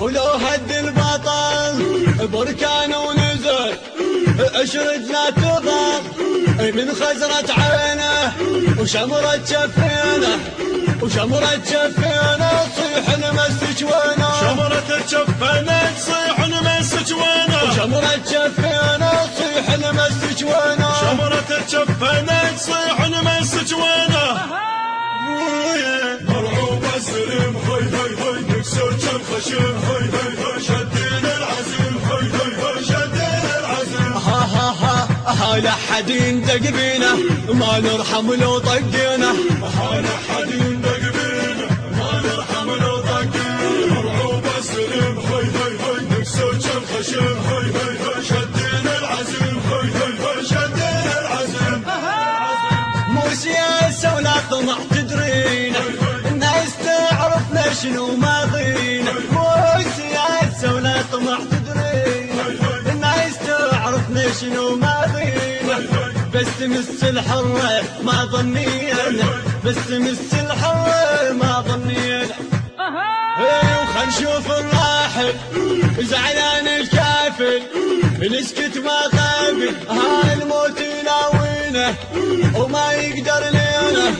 ولو هد البطل بركان ونزل اشرد لا تضر من خزرة عينه وشمرة جفينه وشمرة جفينه تصيح نمسك وينه شمرة جفينه تصيح نمسك وينه وشمرة جفينه تصيح نمسك وينه شمرة جفينه تصيح نمسك وينه مرعوب السلم هاي هاي هاي نكسر كم خشم هاي هاي هاي شدين العزم هاي هاي هاي شدين العزم ها ها ها ها لا حد يندق بينا ما نرحم لو طقينا ها لا حد يندق بينا ما نرحم لو طقينا مرعوب السلم هاي هاي هاي نكسر كم خشم هاي هاي هاي شدين العزم هاي هاي هاي شدين العزم مو سياسة ولا طمع تدرينا الناس تعرفنا شنو ماضينا مو سياسة ولا طمع تدرينا الناس تعرفنا شنو ماضينا بس تمس الحرة ما ظنينا بس تمس الحرة ما ظنينا وخل نشوف الراحل زعلان الكافل نسكت ما قابل ها الموت يناوينا وما يقدر لنا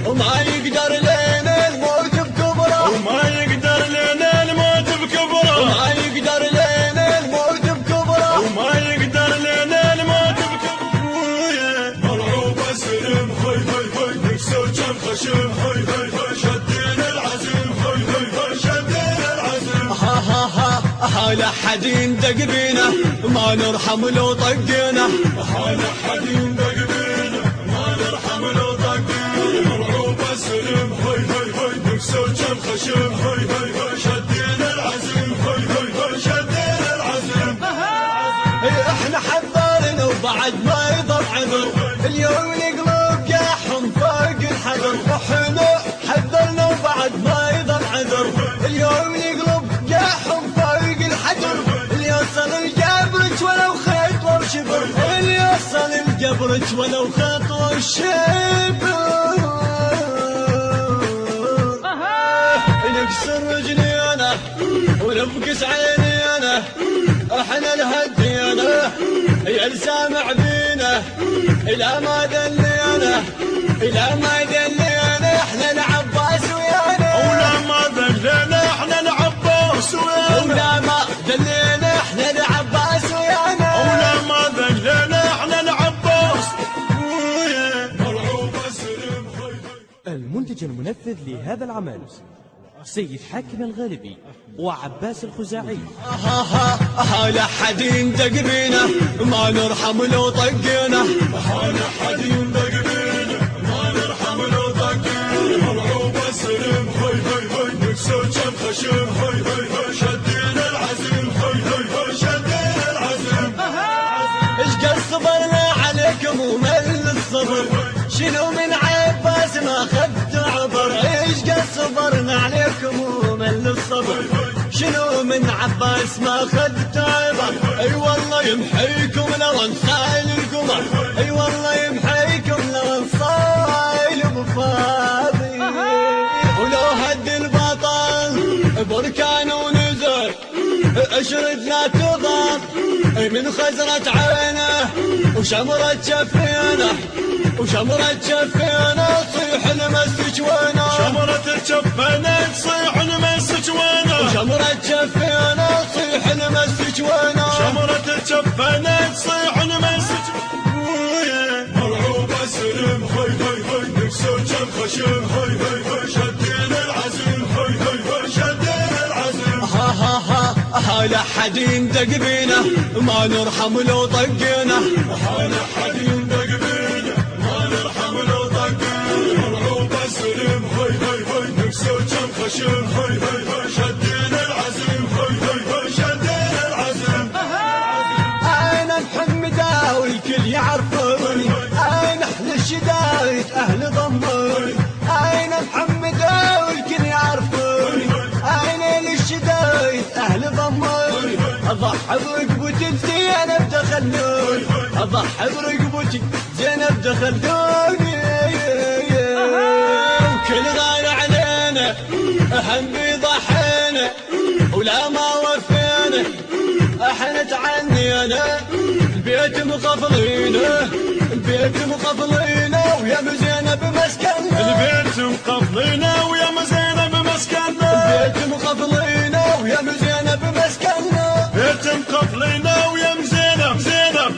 وما يقدر لنا الموت بكبره وما يقدر لنا الموت بكبره وما يقدر لنا الموت بكبره وما يقدر لنا الموت بكبره مرعوب السلم هاي هاي هاي نكسر كم خشم هاي هاي هاي شدين العزم هاي هاي هاي شدين العزم ها ها ها ها لا حد يندق بينا ما نرحم لو طقينا ها لا حد يندق بينا ما نرحم لو طقينا مرعوب السلم هاي هاي هاي نكسر كم خشم هاي هاي هاي شدين العزم هاي هاي هاي شدين العزم احنا حذرنا وبعد ما يضل عذر اليوم نقلب جاحهم فوق الحذر احنا حذرنا وبعد ما يضل عذر اليوم نقلب جاحهم فوق الحجر اللي يوصل الجبرك ولو خطوة وشبر اللي يوصل الجبرك ولو خطوة وشبر نكسر رجلينا ونفقس عينينا احنا الهدينا يا السامع بينا الى ما دلينا الى ما دلينا احنا العباس ويانا ولا ما دلينا احنا العباس ويانا ولا ما دلينا احنا العباس ويانا ولا ما دلينا احنا العباس مرعوب السلم هاي هاي المنتج المنفذ لهذا العمل سيد حاكم الغالبي وعباس الخزاعي. ها ها ها لا حد يندق بينا ما نرحم لو طقينا ها لا حد يندق بينا ما نرحم لو طقينا مرعوب السلم هاي هاي هاي نكسر كم خشم هاي هاي هاي شدين العزم هاي هاي هاي شدين العزم ايش قد صبرنا عليكم ومل الصبر شنو من عباس ما خدت عبر ايش قد صبرنا عليكم ومل الصبر شنو من عباس ما خدت عبر اي والله يمحيكم لو انصايل القمر اي والله يمحيكم لو انصايل بفاضي ولو هد البطل بركان ونزل اشرد لا تضر من خزرة عينه وشمرة جفينه وشمرة جفينه تصيح نمسك وينه شمرة جفينه تصيح نمسك وينه وشمرة جفينه تصيح نمسك وينه شمرة جفينه تصيح نمسك مرعوب السلم هاي هاي هاي نكسر كم خشم هاي هاي هاي شدين العزم هاي هاي هاي شدين العزم ها ها ها ها لا حد يندق بينا ما نرحم لو طقينا ها لا حد يندق بينا ما نرحم لو طقينا مرعوب السلم هاي هاي هاي نكسر كم خشم هاي هاي هاي شدين العزم هاي هاي هاي شدين العزم انا محمد والكل يعرفوني انا احلى الشدايد اهل ضموني انا محمد والكل يعرفوني انا للشدايد اهل ضموني اضحى برقبتي زينب دخلوني اضحى برقبتي زينب دخلوني وكل غالي علينا هم بيضحينا ولا ما وفينا احنا تعنينا البيت مقفلينه البيت مقفلينه ويا مزينب مسكننا البيت مقفلينه ويا مزينب مسكننا البيت مقفلينه ويا مزينب مسكننا بيت مقفلينه ويا مزينب زينب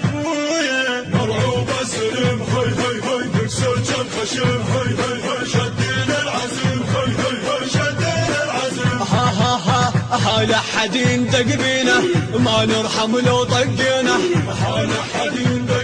مرعوبة سلم هاي هاي هاي نكسر جم خشم هاي هاي هاي شدينا العزم هاي هاي هاي شدينا العزم ها ها ها لا حد يندق بينا ما نرحم لو طقينا حال حد يندق